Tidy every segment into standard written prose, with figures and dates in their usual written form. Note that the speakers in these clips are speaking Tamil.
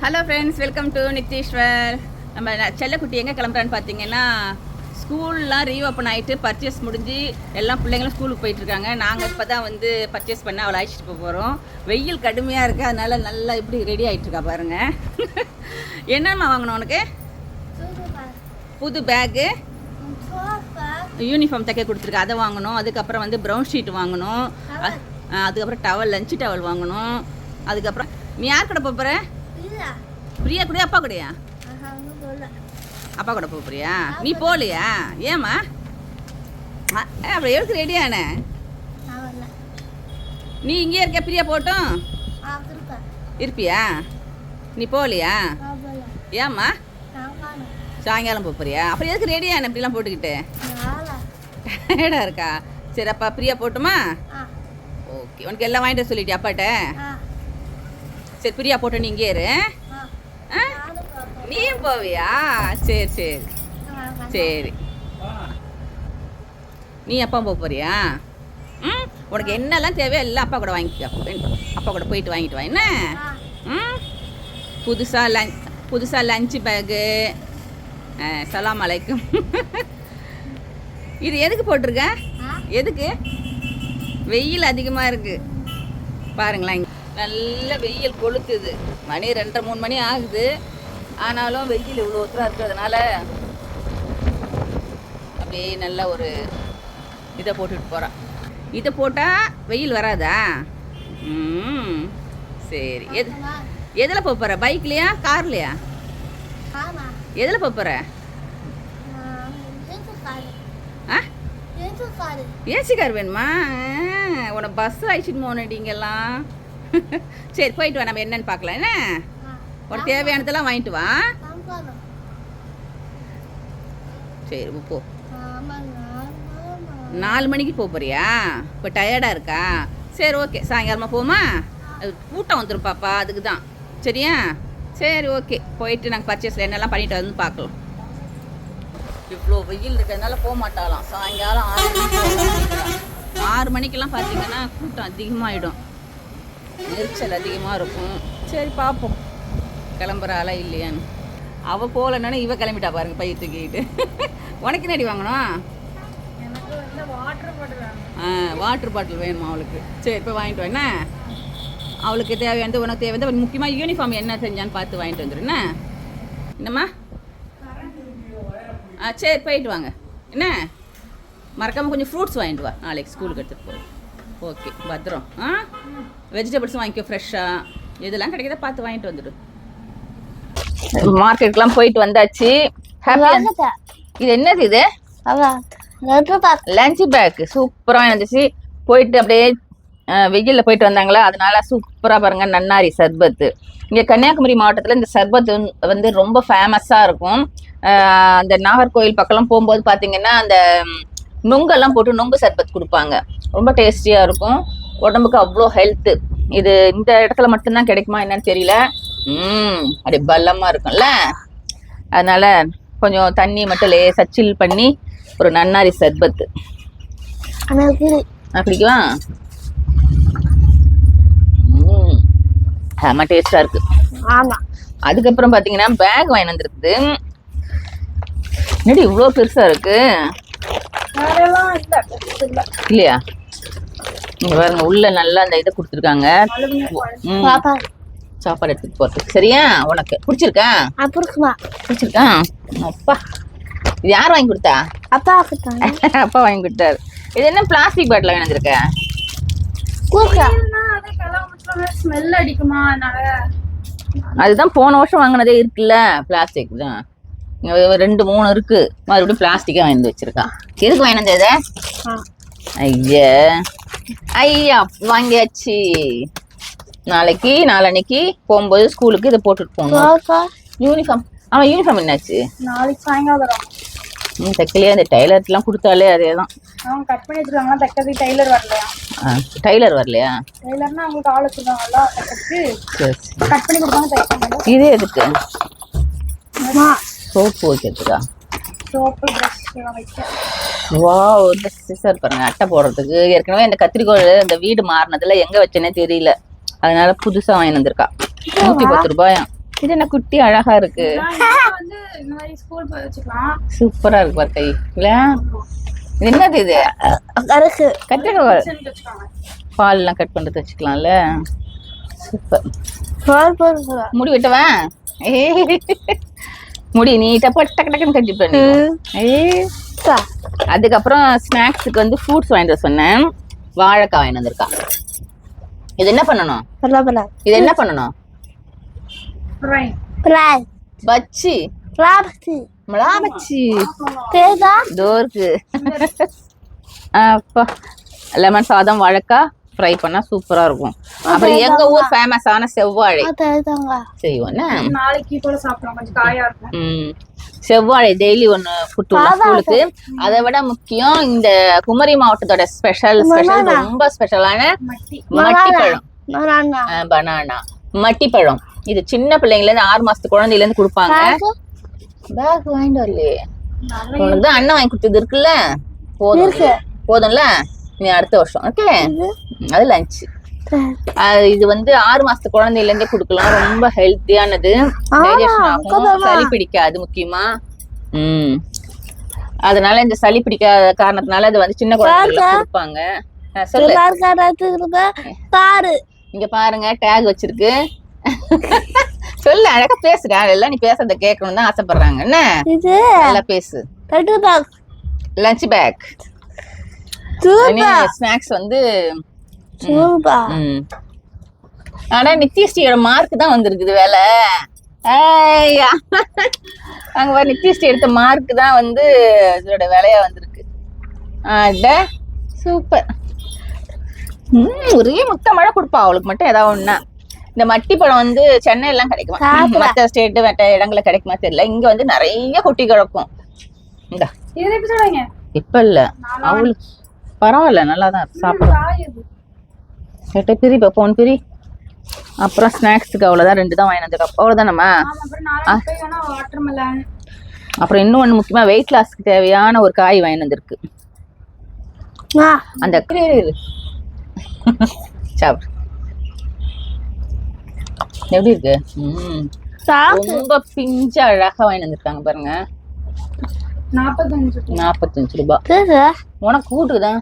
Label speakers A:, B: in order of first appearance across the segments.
A: Hello friends, welcome to Nitheeswar. நம்ம செல்லக்குட்டி எங்கே கிளம்புறான்னு பார்த்தீங்கன்னா, ஸ்கூல்லாம் ரீஓப்பன் ஆகிட்டு பர்ச்சேஸ் முடிஞ்சு எல்லாம் பிள்ளைங்களும் ஸ்கூலுக்கு போயிட்டுருக்காங்க. நாங்கள் இப்போ தான் வந்து பர்ச்சேஸ் பண்ண அவளை அழைச்சிட்டு போக போகிறோம். வெயில் கடுமையாக இருக்குது, அதனால நல்லா இப்படி ரெடி ஆகிட்டுருக்கா பாருங்கள். என்னம்மா வாங்கணும் உனக்கு? புது பேக்கு, யூனிஃபார்ம் தைக்க கொடுத்துருக்கா, அதை வாங்கணும். அதுக்கப்புறம் வந்து ப்ரௌன் ஷீட் வாங்கணும். அதுக்கப்புறம் டவல், லஞ்சு டவல் வாங்கணும். அதுக்கப்புறம் நீ யார் கூட போகிற? பிரியா கூட, அப்பா கூடயா? அப்பா கூட போக போறியா? நீ போகலையா? ஏம்மா? அப்புறம் எதுக்கு ரெடியான? நீ இங்கே இருக்க, பிரியா போட்டும் இருப்பியா? நீ போகலையா? ஏம்மா? சாயங்காலம் போக போறியா? அப்புறம் எதுக்கு ரெடியான இப்படிலாம் போட்டுக்கிட்டு? டயர்டாக இருக்கா? சரி, அப்பா பிரியா போட்டுமா? ஓகே, உனக்கு எல்லாம் வாங்கிட்டு சொல்லிட்டியா அப்பாட்ட? சரி, பிரியா போட்டு நீ இங்கே இரு. நீயும் போவியா? சரி சரி சரி. நீ அப்பா போக போறியா? உனக்கு என்னெல்லாம் தேவையோ எல்லாம் அப்பா கூட வாங்கிக்க. அப்பா கூட போயிட்டு வாங்கிட்டு வா. என்ன புதுசாக லஞ்சு பேகு. சலாம் அலைக்கும். இது எதுக்கு போட்டிருக்க? எதுக்கு? வெயில் அதிகமாக இருக்குது பாருங்களேன். நல்ல வெயில் கொளுத்துது. மணி 2:30-3 மணி ஆகுது. ஆனாலும் வெயில் இவ்வளோ ஒத்தராக இருக்கிறதுனால அப்படியே நல்ல ஒரு இதை போட்டுட்டு போகிறான். இதை போட்டால் வெயில் வராதா? சரி. எதில் போக போகிற? பைக்லையா, கார்லையா? எதில் போக போகிற? ஏசி கார் வேணுமா? உன்னை பஸ் அழைச்சிட்டு போனடிங்கெல்லாம். சரி, போயிட்டு வா, நம்ம என்னன்னு பார்க்கலாம். என்ன உனக்கு தேவையானதெல்லாம் வாங்கிட்டு வா. சரி போ. 4 மணிக்கு போக போறியா? இப்போ டயர்டாக இருக்கா? சரி ஓகே, சாயங்காலமாக போமா? அது கூட்டம் வந்துடும் பாப்பா, அதுக்கு தான். சரியா? சரி ஓகே, போயிட்டு நாங்கள் பர்ச்சேஸில் என்னெல்லாம் பண்ணிட்டு வந்து பார்க்கலாம். இவ்வளோ வெயில் இருக்கிறதுனால போக மாட்டாலாம். சாயங்காலம் 6 மணிக்கெல்லாம் பார்த்தீங்கன்னா கூட்டம் அதிகமாகிடும், நெரிச்சல் அதிகமாக இருக்கும். சரி பார்ப்போம், கிளம்புறாளா இல்லையான்னு. அவள் போகலன்னு இவ கிளம்பிட்டா பாருங்க, பைய தூக்கிட்டு. உனக்கு என்னடி வாங்கணும்? வாட்டர் பாட்டில் வேணுமா அவளுக்கு? சரி, இப்போ வாங்கிட்டு வா. என்ன அவளுக்கு தேவையானது, உனக்கு தேவையானது, முக்கியமாக யூனிஃபார்ம் என்ன செஞ்சான்னு பார்த்து வாங்கிட்டு வந்துடு. என்ன என்னம்மா? சரி, போயிட்டு வாங்க. என்ன மறக்காமல் கொஞ்சம் ஃப்ரூட்ஸ் வாங்கிட்டு வா, நாளைக்கு ஸ்கூலுக்கு எடுத்துகிட்டு போ. ஓகே, பத்திரம். வெஜிடபிள்ஸும் வாங்கிக்கோ, ஃப்ரெஷ்ஷாக இதெல்லாம் கிடைக்கிறத பார்த்து வாங்கிட்டு வந்துடு. மார்க்கெட்டுக்கெலாம் போயிட்டு வந்தாச்சு. இது என்னது? இது லஞ்ச் பேக் சூப்பராக இருந்துச்சு. போயிட்டு அப்படியே வெயிலில் போயிட்டு வந்தாங்களா, அதனால சூப்பராக பாருங்கள். நன்னாரி சர்பத்து. இங்கே கன்னியாகுமரி மாவட்டத்தில் இந்த சர்பத்து வந்து ரொம்ப ஃபேமஸாக இருக்கும். அந்த நாகர்கோவில் பக்கம்லாம் போகும்போது பார்த்தீங்கன்னா அந்த நுங்கெல்லாம் போட்டு நுங்கு சர்பத் கொடுப்பாங்க. ரொம்ப டேஸ்டியாக இருக்கும், உடம்புக்கு அவ்வளோ ஹெல்த்து. இது இந்த இடத்துல மட்டும்தான் கிடைக்குமா என்னன்னு தெரியல. அப்படி பலமாக இருக்கும்ல, அதனால கொஞ்சம் தண்ணி மட்டும் லேசாக சில் பண்ணி ஒரு நன்னாரி சர்பத்து அப்படிக்குவா. ஆமாம், டேஸ்டாக இருக்கு. ஆமாம். அதுக்கப்புறம் பார்த்தீங்கன்னா பேக் வாங்கி வந்துருக்குது. என்னடி இவ்வளோ பெருசாக இருக்கு? இல்லையா? இங்க பாருங்க, உள்ள நல்லா அந்த இதை கொடுத்துருக்காங்க. சாப்பாடு எடுத்துட்டு போறதுக்கு. சரியா? உனக்கு பிடிச்சிருக்கா? பிடிச்சிருக்கா? அப்பா, இது யார் வாங்கி கொடுத்தா? அப்பா அப்பா வாங்கி கொடுத்தாரு. இது என்ன பிளாஸ்டிக் பாட்டில் வேணுந்திருக்க?
B: ஸ்மெல் அடிக்குமா?
A: அதுதான் போன வருஷம் வாங்கினதே இருக்குல்ல, பிளாஸ்டிக் தான். 2-3 இருக்கு, மறுபடியும் பிளாஸ்டிக்கா வாங்கி வச்சிருக்கா. எதுக்கு வாங்கி வந்தது? ஐயா வாங்கியாச்சு. நாளைக்கு போகும்போது ஸ்கூலுக்கு இதை போட்டுட்டு போகணும். யூனிஃபார்ம். யூனிஃபார்ம் என்னாச்சு?
B: நாளைக்கு சாயங்காலம்
A: தைக்கலையா? அந்த டைலர்லாம் கொடுத்தாலே அதே தான்.
B: அவங்க கட் பண்ணி வச்சிருக்காங்க, தைக்கிறது டைலர் வரலையா?
A: டைலர் வரலையா?
B: டைலர்னா அவங்களுக்கு ஆள் வச்சிருக்காங்கல்ல, கட் பண்ணி கொடுத்தாங்க, தைப்பாங்க.
A: இது எதுக்கு? சோப்பு வைக்கிறதுக்கா?
B: சோப்பு, பிரஷ் வைக்க.
A: வாவ், இந்த சிசர் பாருங்க, அட்டை போடுறதுக்கு. ஏற்கனவே இந்த கத்திரிக்கோள் இந்த வீடு மாறினதுல எங்க வச்சேனே தெரியல, அதனால புதுசா வாங்கி வந்திருக்கா. 110 ரூபாயா? இது என்ன குட்டி அழகா இருக்கு.
B: வந்து இந்த மாதிரி ஸ்கூல் போய் வச்சுக்கலாம்.
A: சூப்பரா இருக்கு பார்த்தை இல்ல. இது என்னது இது? கத்திரிக்காய்
B: வச்சுக்கோங்க.
A: பால் எல்லாம் கட் பண்ணிட்டு வச்சுக்கலாம்ல. சூப்பர். முடி வெட்டுவேன். முடி நீட்டா போட்டு டக்கு டக்குன்னு கட்டி பண்ணி. அதுக்கப்புறம் ஸ்நாக்ஸுக்கு வந்து ஃப்ரூட்ஸ் வாங்கிட்டு வர சொன்னேன். வாழைக்காய் வாங்கிட்டு வந்திருக்கா. இது என்ன பண்ணணும்? இது என்ன பண்ணணும்? பச்சி மிளாபச்சி தோருக்கு. அப்பா லெமன் சாதம் வாழைக்காய் ஃப்ரை பண்ணா சூப்பரா இருக்கும். அப்புறம் எங்க ஊர் ஃபேமஸான செவ்வாழை செய்வோம்.
B: நாளைக்கு கூட சாப்பிடலாம், கொஞ்சம் காயா இருக்கும்.
A: செவ்வாழை டெய்லி ஒண்ணு புட்டுலாம் ஸ்கூலுக்கு. அதை விட முக்கியம் இந்த குமரி மாவட்டத்தோட ஸ்பெஷல் ரொம்ப ஸ்பெஷலான மட்டிப்பழம், பனானா மட்டிப்பழம். இது சின்ன பிள்ளைங்கள இருந்து 6 மாசத்து குழந்தையில இருந்து கொடுப்பாங்க. பேக் வாங்கிட்டு வரலையே, உனக்கு தான் அண்ணன் வாங்கி கொடுத்தது இருக்குல்ல, போதும்ல. நீ அடுத்த வருஷம் ஓகே. அது லஞ்ச். இது வந்து 6 மாசத்து குழந்தையில இருந்தே கொடுக்கலாம். ரொம்ப ஹெல்த்தியானது, டைஜஷன் ஆகும், சளி பிடிக்காது முக்கியமா. அதனால இந்த சளி பிடிக்காத காரணத்தினால அது வந்து சின்ன குழந்தைகளுக்கு கொடுப்பாங்க. சொல்லு, இங்க பாருங்க டேக் வச்சிருக்கு. சொல்லு, அழகா பேசுறா. எல்லாம் நீ பேசுறத கேட்கணும் தான் ஆசைப்படுறாங்க. என்ன நல்லா பேசு. லஞ்ச் பேக், ஸ்நாக்ஸ் வந்து. ஆனா நித்யஸ்ரீயோட மார்க் தான் வந்திருக்குது வேலை. அங்க நித்யஸ்ரீ எடுத்த மார்க் தான் வந்து இதோட வேலையா வந்திருக்கு. சூப்பர். ஒரே முத்த மழை கொடுப்பா அவளுக்கு மட்டும் ஏதாவது ஒண்ணா. இந்த மட்டி பழம் வந்து சென்னை எல்லாம் கிடைக்குமா, மற்ற ஸ்டேட் மற்ற இடங்கள்ல கிடைக்குமா தெரியல. இங்க வந்து நிறைய கொட்டி கிடக்கும். இந்த இப்ப இல்ல அவளுக்கு பரவாயில்ல, நல்லாதான் சாப்பிடும். பிரி போன் பிரி. அப்புறம் ஸ்நாக்ஸுக்கு அவ்வளவுதான், 2 தான் வாங்கி வந்துருக்கோம். அவ்வளவுதானம்மா. அப்புறம் இன்னும் ஒண்ணு முக்கியமா வெயிட் லாஸ்க்கு தேவையான ஒரு காய் வாங்கி வந்திருக்கு. அந்த சாப்பிடு. எப்படி இருக்கு? ரொம்ப பிஞ்சா அழகா வாங்கி வந்திருக்காங்க பாருங்க. 45 ரூபாய். உனக்கு கூட்டுதான்.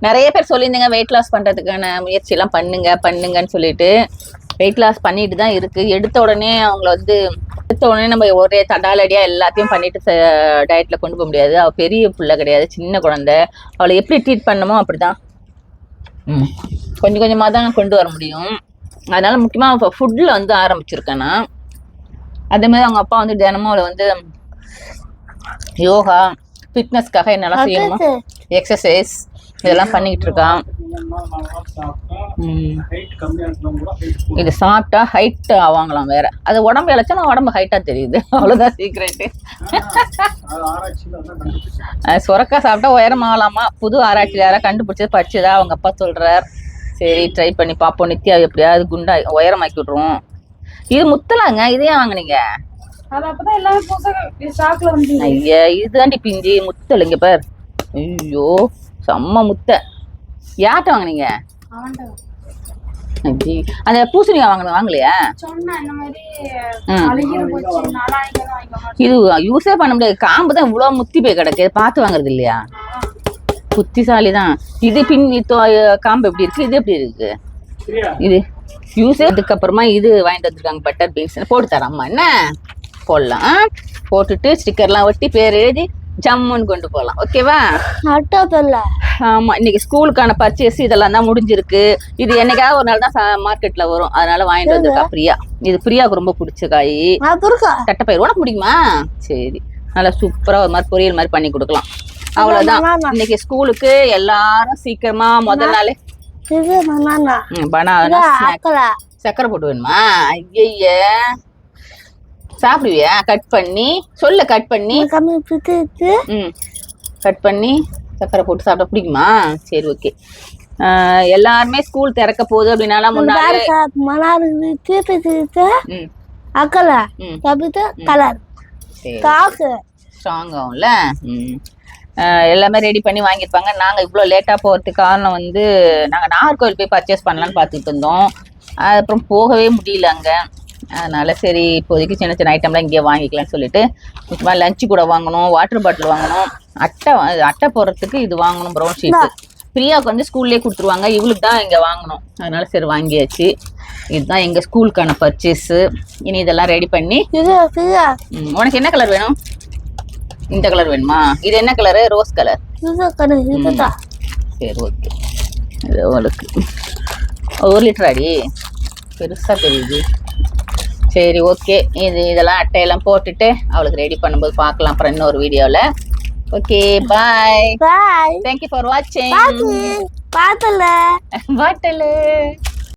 A: நிறைய பேர் சொல்லியிருந்தீங்க வெயிட் லாஸ் பண்றதுக்கான முயற்சி எல்லாம் பண்ணுங்கன்னு சொல்லிட்டு. வெயிட் லாஸ் பண்ணிட்டு தான் இருக்கு. எடுத்த உடனே நம்ம ஒரே தடாலடியா எல்லாத்தையும் பண்ணிட்டு டயட்ல கொண்டு போக முடியாது. அவ பெரிய புள்ள கிடையாது, சின்ன குழந்தை. அவளை எப்படி ட்ரீட் பண்ணணுமோ அப்படிதான் கொஞ்சம் கொஞ்சமா தான் கொண்டு வர முடியும். அதனால முக்கியமா ஃபுட்ல வந்து ஆரம்பிச்சிருக்கேன் நான். அதே மாதிரி அவங்க அப்பா வந்து தினமும் அவளை வந்து யோகா ஃபிட்னஸ்க்காக என்னெல்லாம் செய்யணுமோ எக்ஸசைஸ் இதெல்லாம் பண்ணிக்கிட்டு இருக்கான். இது சாப்பிட்டா ஹைட் ஆவாங்களாம் வேற. அது உடம்பு இழைச்சா உடம்பு ஹைட்டா தெரியுது, அவ்வளவுதான் சீக்ரெட்டு. சுரக்காய் சாப்பிட்டா உயரம் ஆகலாமா, புது ஆராய்ச்சி யாரா கண்டுபிடிச்சது படிச்சதா அவங்க அப்பா சொல்றார். சரி ட்ரை பண்ணி பார்ப்போம். நித்யா எப்படியாவது குண்டா உயரமாக்கி விட்ருவோம். இது முத்தலாங்க, இதே வாங்கினீங்க. ஐயா இதுதாண்டி பிஞ்சி முத்தல். இங்க பார், ஐயோ செம்ம முத்தை. யார்கிட்ட வாங்கினீங்க? அந்த பூசணிக்காய் வாங்கலையா? இது யூஸே பண்ண முடியாது, காம்பு தான் இவ்வளவு முத்தி போய் கிடக்கு. பார்த்து வாங்குறது இல்லையா? புத்திசாலிதான். இது காம்பு எப்படி இருக்கு, இது எப்படி இருக்கு? இது யூஸே. அதுக்கப்புறமா இது வாங்கிட்டு வந்திருக்காங்க பட்டர் பீன்ஸ். போட்டு தரேன் அம்மா, என்ன போடலாம். போட்டுட்டு ஸ்டிக்கர்லாம் ஒட்டி பேர் எழுதி ஜம்முன்னு கொண்டு போகலாம். ஓகேவா? ஆமா, இன்னைக்கு ஸ்கூலுக்கான பர்ச்சேஸ் இதெல்லாம் தான் முடிஞ்சிருக்கு. இது என்னைக்காவது ஒரு நாள் தான் மார்க்கெட்ல வரும், அதனால வாங்கிட்டு வந்திருக்கா பிரியா. இது பிரியாவுக்கு ரொம்ப பிடிச்ச காய். தட்டைப்பயிர் உனக்கு பிடிக்குமா? சரி, நல்லா சூப்பரா ஒரு மாதிரி பொரியல் மாதிரி பண்ணி கொடுக்கலாம். அவ்வளவுதான். இன்னைக்கு ஸ்கூலுக்கு எல்லாரும் சீக்கிரமா முதல் நாளே பனானா சக்கரை போட்டு வேணுமா? ஐய சாப்பிடுவியா? கட் பண்ணி சொல்லு, கட் பண்ணி கட் பண்ணி சக்கரை போட்டு சாப்பிட பிடிக்குமா? சரி ஓகே. எல்லாருமே ஸ்கூல் திறக்க போகுது அப்படின்னால முன்னாடி ஸ்ட்ராங் ஆகும்ல. எல்லாமே ரெடி பண்ணி வாங்கியிருப்பாங்க. நாங்கள் இவ்வளோ லேட்டாக போகிறதுக்கு காரணம் வந்து நாங்கள் நாகர்கோவில் போய் பர்ச்சேஸ் பண்ணலான்னு பார்த்துட்டு இருந்தோம். அப்புறம் போகவே முடியல. அங்கே அதனால சரி இப்போதைக்கு சின்ன சின்ன ஐட்டம்லாம் இங்கேயே வாங்கிக்கலாம்னு சொல்லிட்டு முக்கியமாக லஞ்சு கூட வாங்கணும், வாட்டர் பாட்டில் வாங்கணும், அட்டை போடுறதுக்கு இது வாங்கணும், ப்ரௌன் ஷீட்டு. பிரியாவுக்கு வந்து ஸ்கூல்லேயே கொடுத்துருவாங்க, இவளுக்கு தான் இங்கே வாங்கணும். அதனால சரி வாங்கியாச்சு. இதுதான் எங்கள் ஸ்கூலுக்கான பர்ச்சேஸு. இனி இதெல்லாம் ரெடி பண்ணி உனக்கு என்ன கலர் வேணும்? இந்த கலர் வேணுமா? இது என்ன கலரு? Rose colour. சரி ஓகே. இது அவளுக்கு 1 லிட்டர் அடி பெருசாக தெரியுது. சரி ஓகே. இதெல்லாம் அட்டையெல்லாம் போட்டுட்டு அவளுக்கு ரெடி பண்ணும்போது பார்க்கலாம் அப்புறம் இன்னொரு வீடியோவில். Okay bye. தேங்க்யூ ஃபார் வாட்சிங். பாட்டலு